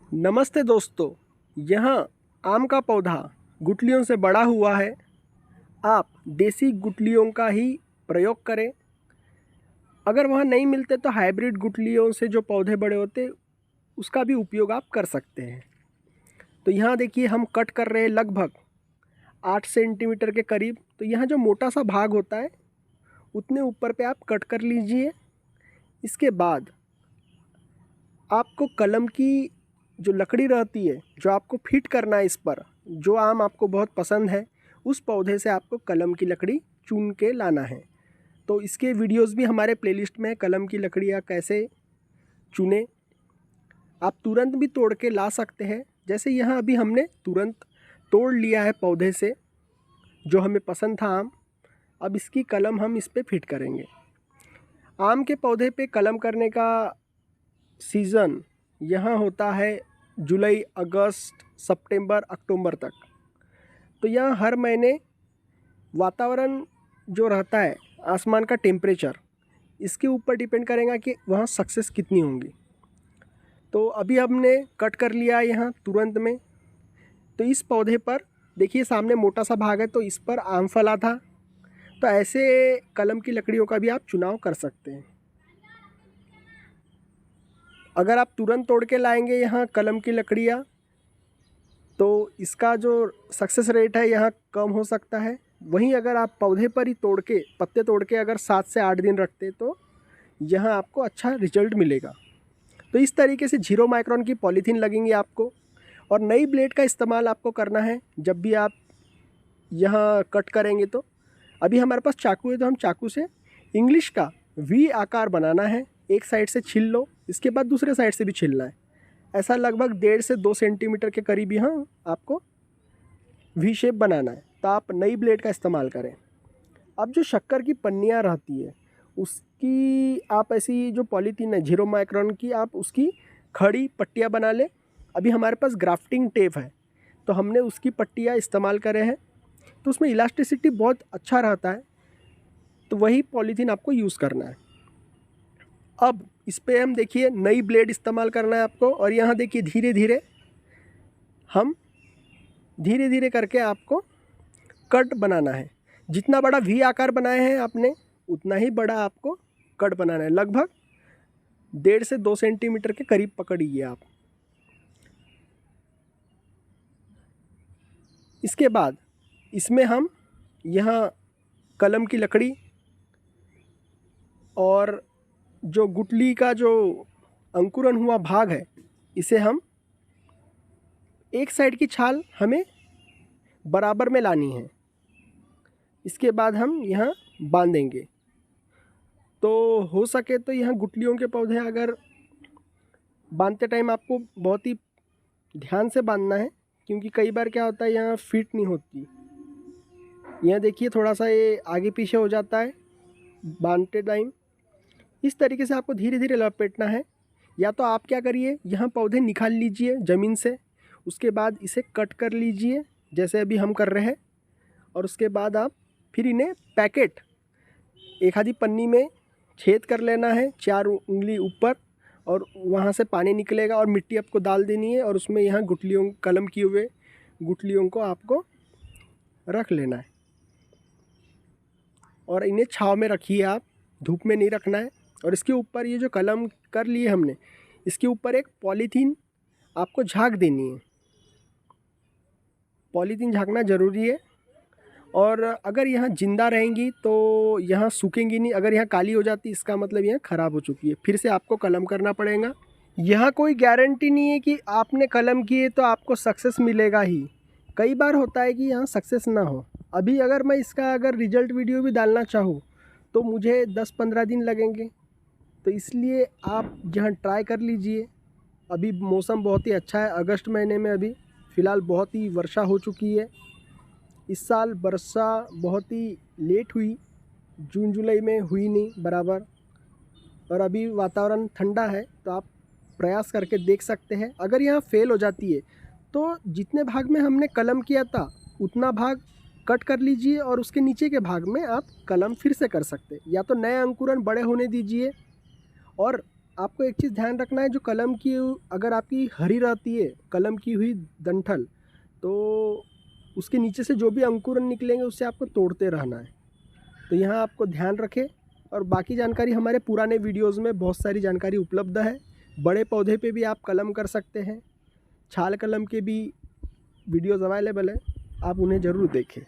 नमस्ते दोस्तों। यहाँ आम का पौधा गुठलियों से बड़ा हुआ है। आप देसी गुठलियों का ही प्रयोग करें। अगर वह नहीं मिलते तो हाइब्रिड गुठलियों से जो पौधे बड़े होते उसका भी उपयोग आप कर सकते हैं। तो यहाँ देखिए हम कट कर रहे हैं लगभग 8 सेंटीमीटर के करीब। तो यहाँ जो मोटा सा भाग होता है उतने ऊपर पे आप कट कर लीजिए। इसके बाद आपको कलम की जो लकड़ी रहती है, जो आपको फिट करना है इस पर, जो आम आपको बहुत पसंद है उस पौधे से आपको कलम की लकड़ी चुन के लाना है। तो इसके वीडियोस भी हमारे प्लेलिस्ट में है, कलम की लकड़ियाँ कैसे चुने। आप तुरंत भी तोड़ के ला सकते हैं। जैसे यहाँ अभी हमने तुरंत तोड़ लिया है पौधे से, जो हमें पसंद था आम। अब इसकी कलम हम इस पर फिट करेंगे। आम के पौधे पे कलम करने का सीज़न यहाँ होता है जुलाई, अगस्त, सितंबर, अक्टूबर तक। तो यहाँ हर महीने वातावरण जो रहता है, आसमान का टेम्परेचर, इसके ऊपर डिपेंड करेगा कि वहाँ सक्सेस कितनी होंगी। तो अभी हमने कट कर लिया है यहाँ तुरंत में। तो इस पौधे पर देखिए सामने मोटा सा भाग है, तो इस पर आम फला था। तो ऐसे कलम की लकड़ियों का भी आप चुनाव कर सकते हैं। अगर आप तुरंत तोड़ के लाएंगे यहाँ कलम की लकड़ियाँ, तो इसका जो सक्सेस रेट है यहाँ कम हो सकता है। वहीं अगर आप पौधे पर ही तोड़ के, पत्ते तोड़ के अगर 7 से 8 दिन रखते तो यहाँ आपको अच्छा रिजल्ट मिलेगा। तो इस तरीके से 0 माइक्रोन की पॉलीथीन लगेंगी आपको, और नई ब्लेड का इस्तेमाल आपको करना है जब भी आप यहाँ कट करेंगे। तो अभी हमारे पास चाकू है, तो हम चाकू से इंग्लिश का वी आकार बनाना है। एक साइड से छील लो, इसके बाद दूसरे साइड से भी छीलना है। ऐसा लगभग 1.5 से 2 सेंटीमीटर के करीब यहाँ आपको वी शेप बनाना है। तो आप नई ब्लेड का इस्तेमाल करें। अब जो शक्कर की पन्नियाँ रहती है उसकी आप ऐसी जो पॉलीथीन है 0 माइक्रोन की, आप उसकी खड़ी पट्टियाँ बना लें। अभी हमारे पास ग्राफ्टिंग टेप है, तो हमने उसकी पट्टियाँ इस्तेमाल करे हैं। तो उसमें इलास्टिसिटी बहुत अच्छा रहता है, तो वही पॉलीथीन आपको यूज़ करना है। अब इस पर हम देखिए नई ब्लेड इस्तेमाल करना है आपको, और यहाँ देखिए धीरे धीरे करके आपको कट बनाना है। जितना बड़ा वी आकार बनाए हैं आपने, उतना ही बड़ा आपको कट बनाना है। लगभग 1.5 से 2 सेंटीमीटर के करीब पकड़िए आप। इसके बाद इसमें हम यहाँ कलम की लकड़ी और जो गुठली का जो अंकुरन हुआ भाग है, इसे हम एक साइड की छाल हमें बराबर में लानी है। इसके बाद हम यहाँ बांधेंगे। तो हो सके तो यहाँ गुठलियों के पौधे अगर बांधते टाइम आपको बहुत ही ध्यान से बांधना है, क्योंकि कई बार क्या होता है यहाँ फिट नहीं होती। यहाँ देखिए थोड़ा सा ये आगे पीछे हो जाता है बांधते टाइम। इस तरीके से आपको धीरे धीरे लपेटना है। या तो आप क्या करिए, यहाँ पौधे निकाल लीजिए ज़मीन से, उसके बाद इसे कट कर लीजिए जैसे अभी हम कर रहे हैं। और उसके बाद आप फिर इन्हें पैकेट एक आधी पन्नी में छेद कर लेना है 4 उंगली ऊपर, और वहाँ से पानी निकलेगा और मिट्टी आपको डाल देनी है, और उसमें यहाँ गुठलियों, कलम किए हुए गुठलियों को आपको रख लेना है। और इन्हें छाँव में रखिए आप, धूप में नहीं रखना है। और इसके ऊपर ये जो कलम कर लिए हमने, इसके ऊपर एक पॉलीथीन आपको झाँक देनी है। पॉलीथीन झाँकना ज़रूरी है। और अगर यहाँ ज़िंदा रहेंगी तो यहाँ सूखेंगी नहीं। अगर यहाँ काली हो जाती इसका मतलब यहाँ ख़राब हो चुकी है, फिर से आपको कलम करना पड़ेगा। यहाँ कोई गारंटी नहीं है कि आपने कलम किए तो आपको सक्सेस मिलेगा ही। कई बार होता है कि यहाँ सक्सेस ना हो। अभी अगर मैं इसका रिजल्ट वीडियो भी डालना चाहूँ तो मुझे 10-15 दिन लगेंगे। तो इसलिए आप यहाँ ट्राई कर लीजिए। अभी मौसम बहुत ही अच्छा है। अगस्त महीने में अभी फ़िलहाल बहुत ही वर्षा हो चुकी है। इस साल वर्षा बहुत ही लेट हुई, जून जुलाई में हुई नहीं बराबर। और अभी वातावरण ठंडा है, तो आप प्रयास करके देख सकते हैं। अगर यहाँ फेल हो जाती है तो जितने भाग में हमने कलम किया था उतना भाग कट कर लीजिए, और उसके नीचे के भाग में आप कलम फिर से कर सकते हैं। या तो नए अंकुरन बड़े होने दीजिए, और आपको एक चीज़ ध्यान रखना है, जो कलम की अगर आपकी हरी रहती है कलम की हुई डंठल, तो उसके नीचे से जो भी अंकुरन निकलेंगे उससे आपको तोड़ते रहना है। तो यहाँ आपको ध्यान रखें। और बाकी जानकारी हमारे पुराने वीडियोज़ में बहुत सारी जानकारी उपलब्ध है। बड़े पौधे पे भी आप कलम कर सकते हैं, छाल कलम के भी वीडियोज़ अवेलेबल है, आप उन्हें ज़रूर देखें।